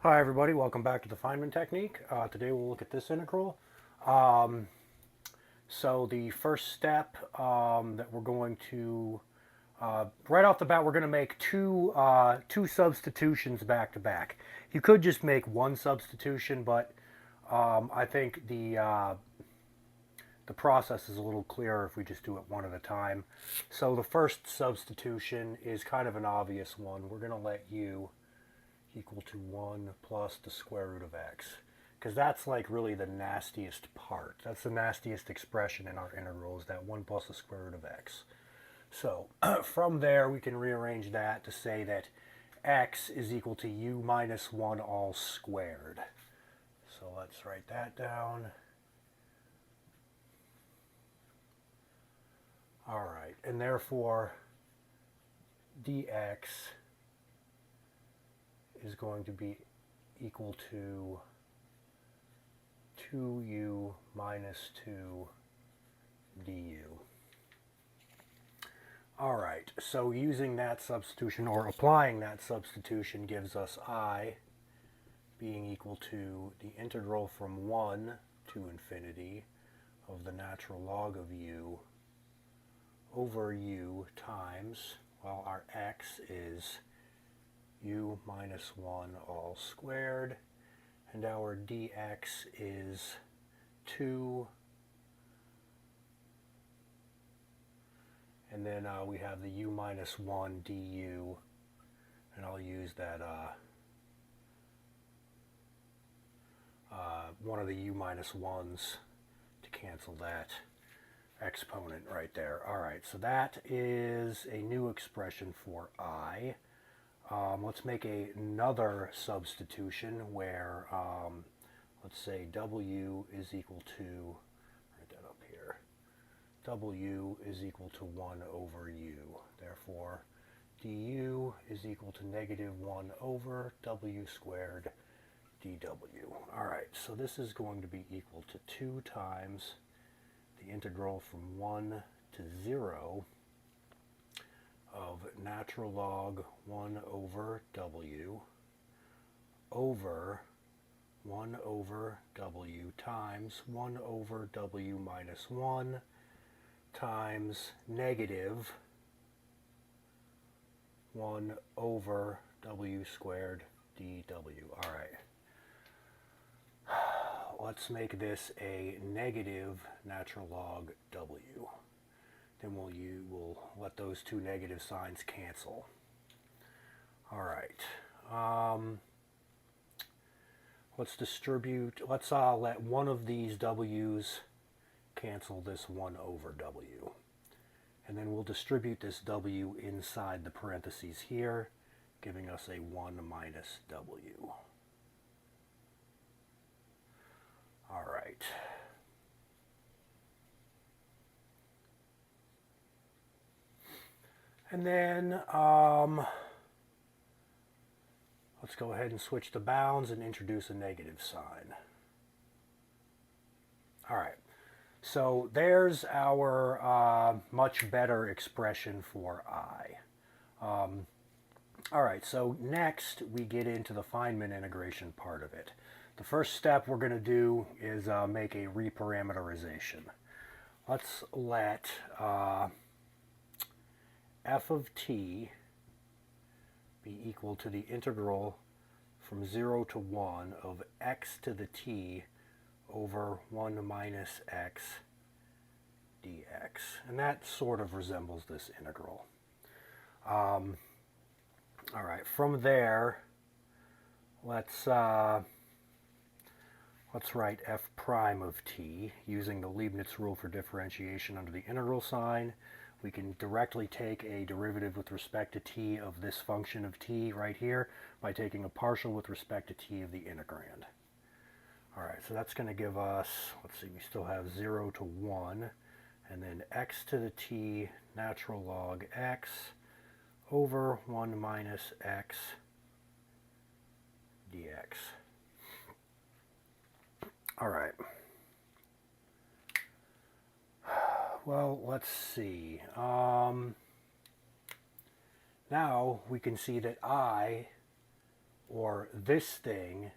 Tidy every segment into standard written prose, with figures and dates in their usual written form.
Hi everybody, welcome back to the Feynman technique. Today we'll look at this integral. Um, so the first step that we're going to, right off the bat, we're going to make two substitutions back to back. You could just make one substitution, but I think the process is a little clearer if we just do it one at a time. So the first substitution is kind of an obvious one. We're going to let u equal to 1 plus the square root of x. Because that's like really the nastiest part. That's the nastiest expression in our integral, is that 1 plus the square root of x. So from there we can rearrange that to say that x is equal to u minus 1 all squared. So let's write that down. Alright, and therefore dx is going to be equal to 2u minus 2 du. All right, so using that substitution or applying that substitution gives us I being equal to the integral from 1 to infinity of the natural log of u over u times, well, our x is u minus 1 all squared, and our dx is 2, and then we have the u minus 1 du, and I'll use that one of the u minus 1's to cancel that exponent right there. Alright, so that is a new expression for I. Let's make another substitution where, let's say w is equal to, write that up here, w is equal to 1 over u. Therefore, du is equal to negative 1 over w squared dw. Alright, so this is going to be equal to 2 times the integral from 1 to 0 of natural log 1 over w over 1 over w times 1 over w minus 1 times negative 1 over w squared dw. All right. Let's make this a negative natural log w. Then we'll let those two negative signs cancel. All right. Let's let one of these w's cancel this 1 over w. And then we'll distribute this w inside the parentheses here, giving us a 1 minus w. All right. And then let's go ahead and switch the bounds and introduce a negative sign. All right, so there's our much better expression for I. All right, so next we get into the Feynman integration part of it. The first step we're going to do is make a reparameterization. Let's let f of t be equal to the integral from 0 to 1 of x to the t over 1 minus x dx. And that sort of resembles this integral. All right, from there, let's write f prime of t using the Leibniz rule for differentiation under the integral sign. We can directly take a derivative with respect to t of this function of t right here by taking a partial with respect to t of the integrand. All right, so that's going to give us, let's see, we still have 0 to 1, and then x to the t natural log x over 1 minus x dx. All right. Well, let's see. Now we can see that I or this thing,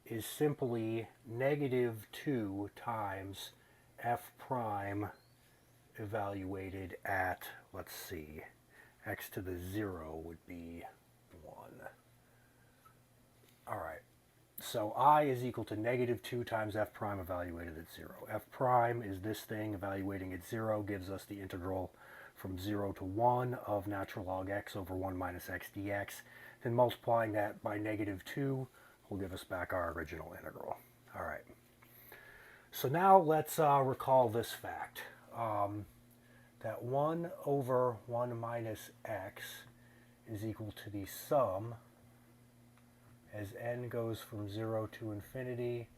is simply -2 times f prime evaluated at, let's see, x to the 0 would be 1. All right, so I is equal to -2 times f prime evaluated at 0. F prime is this thing evaluating at 0, gives us the integral from 0 to 1 of natural log x over 1 minus x dx. Then multiplying that by -2 will give us back our original integral. All right. So now let's recall this fact, that 1 over 1 minus x is equal to the sum as n goes from 0 to infinity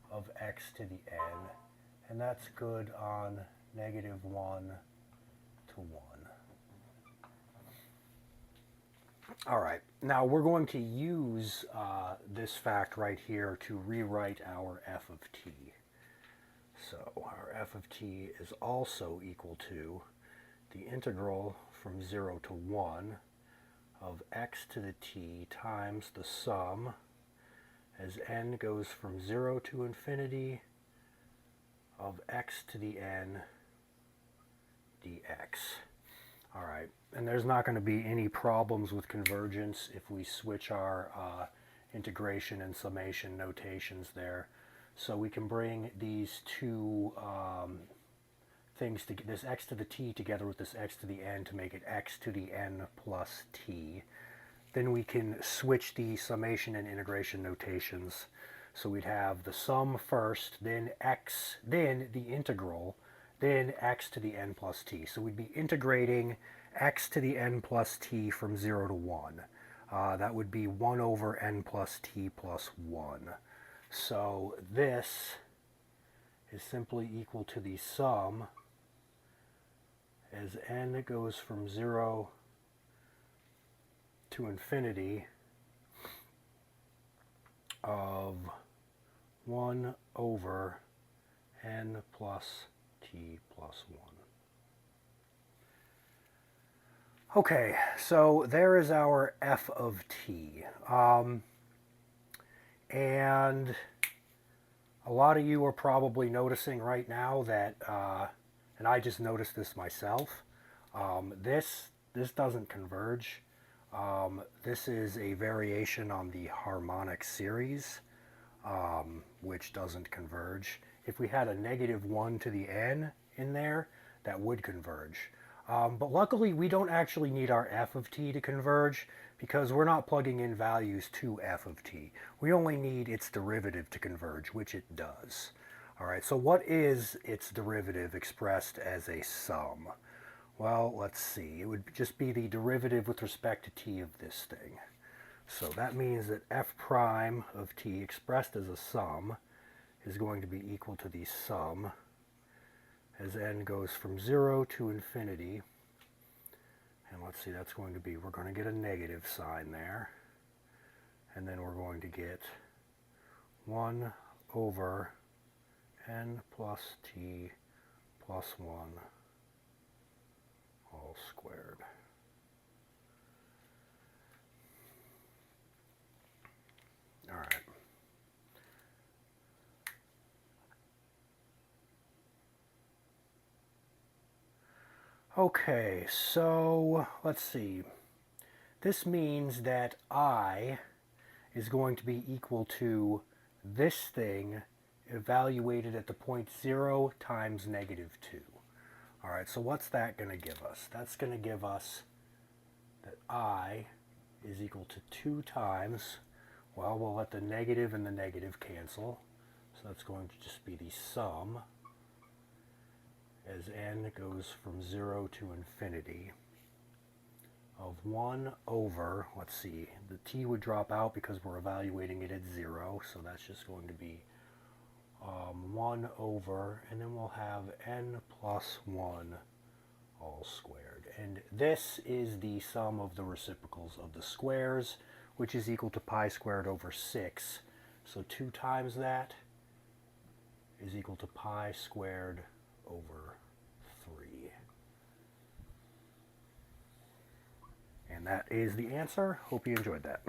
of x to the n, and that's good on -1 to 1. All right, now we're going to use this fact right here to rewrite our f of t. So our f of t is also equal to the integral from 0 to 1 of x to the t times the sum as n goes from 0 to infinity of x to the n dx. All right, and there's not going to be any problems with convergence if we switch our integration and summation notations there. So we can bring these two things, this x to the t together with this x to the n to make it x to the n plus t. Then we can switch the summation and integration notations. So we'd have the sum first, then x, then the integral, then x to the n plus t. So we'd be integrating x to the n plus t from 0 to 1. That would be 1 over n plus t plus 1. So this is simply equal to the sum as n goes from 0 to infinity of 1 over n plus t plus 1. Okay, so there is our f of t. And a lot of you are probably noticing right now that, and I just noticed this myself, this doesn't converge. This is a variation on the harmonic series, which doesn't converge. If we had a -1 to the n in there, that would converge. But luckily, we don't actually need our f of t to converge because we're not plugging in values to f of t. We only need its derivative to converge, which it does. All right, so what is its derivative expressed as a sum? Well, let's see. It would just be the derivative with respect to t of this thing. So that means that f prime of t expressed as a sum is going to be equal to the sum as n goes from 0 to infinity. And let's see, that's going to be, we're going to get a negative sign there. And then we're going to get 1 over n plus t plus 1 all squared. All right. Okay, so let's see. This means that I is going to be equal to this thing evaluated at the point 0 times -2. All right, so what's that going to give us? That's going to give us that I is equal to 2 times, well, we'll let the negative and the negative cancel. So that's going to just be the sum as n goes from 0 to infinity of 1 over, let's see, the t would drop out because we're evaluating it at 0, so that's just going to be 1 over, and then we'll have n plus 1 all squared. And this is the sum of the reciprocals of the squares, which is equal to pi squared over 6. So 2 times that is equal to pi squared over 3. And that is the answer. Hope you enjoyed that.